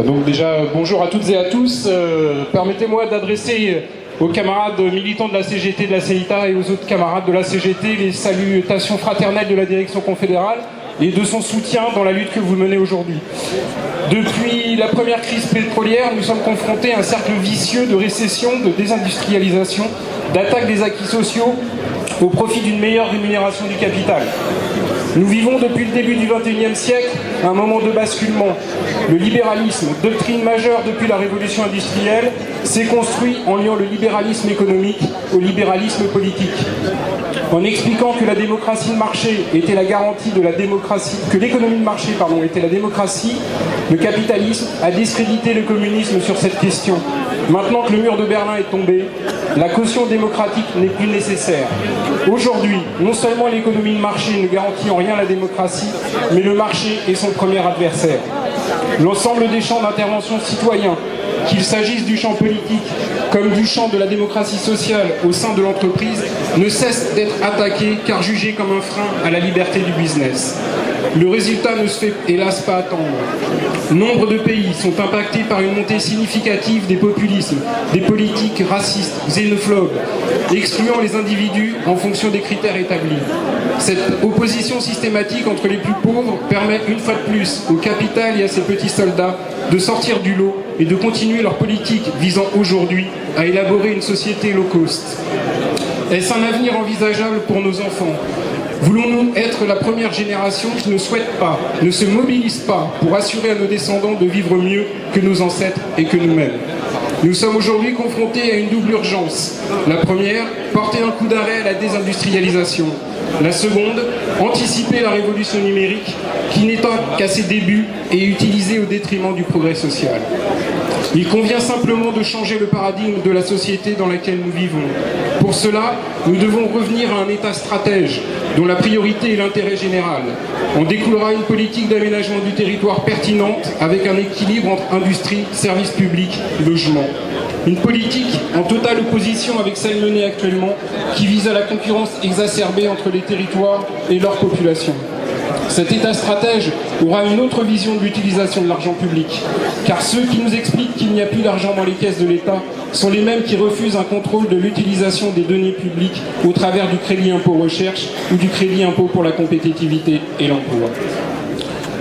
Donc déjà, bonjour à toutes et à tous. Permettez-moi d'adresser aux camarades militants de la CGT, de la CEITA et aux autres camarades de la CGT les salutations fraternelles de la direction confédérale et de son soutien dans la lutte que vous menez aujourd'hui. Depuis la première crise pétrolière, nous sommes confrontés à un cercle vicieux de récession, de désindustrialisation, d'attaque des acquis sociaux au profit d'une meilleure rémunération du capital. Nous vivons depuis le début du XXIe siècle un moment de basculement. Le libéralisme, doctrine majeure depuis la révolution industrielle, s'est construit en liant le libéralisme économique au libéralisme politique. En expliquant que la démocratie de marché était la garantie de la démocratie, que l'économie de marché, était la démocratie, le capitalisme a discrédité le communisme sur cette question. Maintenant que le mur de Berlin est tombé, la caution démocratique n'est plus nécessaire. Aujourd'hui, non seulement l'économie de marché ne garantit en rien la démocratie, mais le marché est son premier adversaire. L'ensemble des champs d'intervention citoyens, qu'il s'agisse du champ politique comme du champ de la démocratie sociale au sein de l'entreprise, ne cesse d'être attaqué car jugé comme un frein à la liberté du business. Le résultat ne se fait hélas pas attendre. Nombre de pays sont impactés par une montée significative des populismes, des politiques racistes, xénophobes, excluant les individus en fonction des critères établis. Cette opposition systématique entre les plus pauvres permet une fois de plus au capital et à ses petits soldats de sortir du lot et de continuer leur politique visant aujourd'hui à élaborer une société low cost. Est-ce un avenir envisageable pour nos enfants ? Voulons-nous être la première génération qui ne souhaite pas, ne se mobilise pas pour assurer à nos descendants de vivre mieux que nos ancêtres et que nous-mêmes ? Nous sommes aujourd'hui confrontés à une double urgence. La première, porter un coup d'arrêt à la désindustrialisation. La seconde, anticiper la révolution numérique qui n'est qu'à ses débuts et utilisée au détriment du progrès social. Il convient simplement de changer le paradigme de la société dans laquelle nous vivons. Pour cela, nous devons revenir à un État stratège dont la priorité est l'intérêt général. En découlera une politique d'aménagement du territoire pertinente avec un équilibre entre industrie, services publics, logement. Une politique en totale opposition avec celle menée actuellement qui vise à la concurrence exacerbée entre les territoires et leur population. Cet État stratège aura une autre vision de l'utilisation de l'argent public, car ceux qui nous expliquent qu'il n'y a plus d'argent dans les caisses de l'État sont les mêmes qui refusent un contrôle de l'utilisation des deniers publics au travers du crédit impôt recherche ou du crédit impôt pour la compétitivité et l'emploi.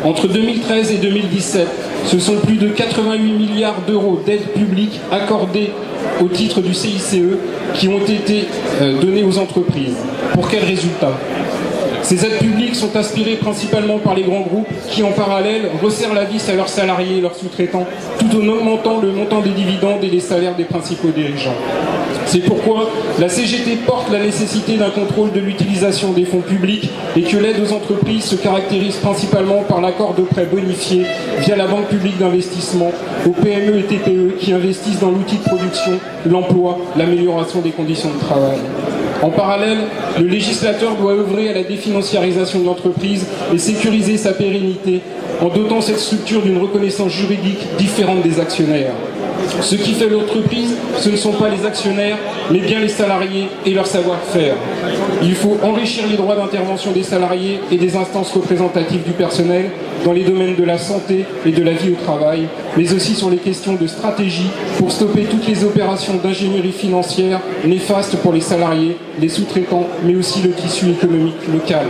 Entre 2013 et 2017, ce sont plus de 88 milliards d'euros d'aides publiques accordées au titre du CICE qui ont été données aux entreprises. Pour quel résultat ? Ces aides publiques sont aspirées principalement par les grands groupes qui, en parallèle, resserrent la vis à leurs salariés et leurs sous-traitants, tout en augmentant le montant des dividendes et les salaires des principaux dirigeants. C'est pourquoi la CGT porte la nécessité d'un contrôle de l'utilisation des fonds publics et que l'aide aux entreprises se caractérise principalement par l'accord de prêts bonifiés via la Banque publique d'investissement aux PME et TPE qui investissent dans l'outil de production, l'emploi, l'amélioration des conditions de travail. En parallèle, le législateur doit œuvrer à la définanciarisation de l'entreprise et sécuriser sa pérennité en dotant cette structure d'une reconnaissance juridique différente des actionnaires. Ce qui fait l'entreprise, ce ne sont pas les actionnaires, mais bien les salariés et leur savoir-faire. Il faut enrichir les droits d'intervention des salariés et des instances représentatives du personnel dans les domaines de la santé et de la vie au travail, mais aussi sur les questions de stratégie pour stopper toutes les opérations d'ingénierie financière néfastes pour les salariés, les sous-traitants, mais aussi le tissu économique local.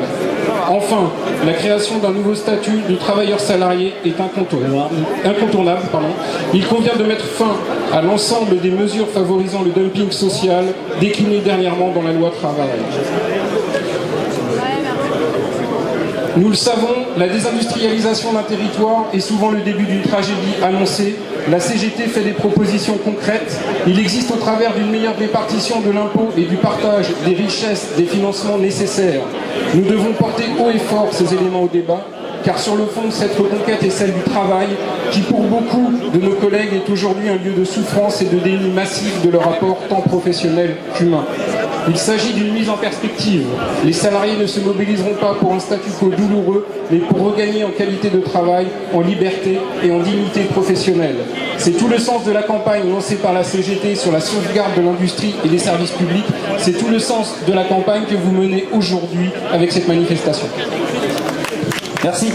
Enfin, la création d'un nouveau statut de travailleur salarié est incontournable. Il convient de mettre fin à l'ensemble des mesures favorisant le dumping social déclinées dernièrement dans la loi travail. Nous le savons, la désindustrialisation d'un territoire est souvent le début d'une tragédie annoncée. La CGT fait des propositions concrètes. Il existe au travers d'une meilleure répartition de l'impôt et du partage des richesses, des financements nécessaires. Nous devons porter haut et fort ces éléments au débat, car sur le fond, cette reconquête est celle du travail, qui pour beaucoup de nos collègues est aujourd'hui un lieu de souffrance et de déni massif de leur rapport tant professionnel qu'humain. Il s'agit d'une mise en perspective. Les salariés ne se mobiliseront pas pour un statu quo douloureux, mais pour regagner en qualité de travail, en liberté et en dignité professionnelle. C'est tout le sens de la campagne lancée par la CGT sur la sauvegarde de l'industrie et des services publics. C'est tout le sens de la campagne que vous menez aujourd'hui avec cette manifestation. Merci.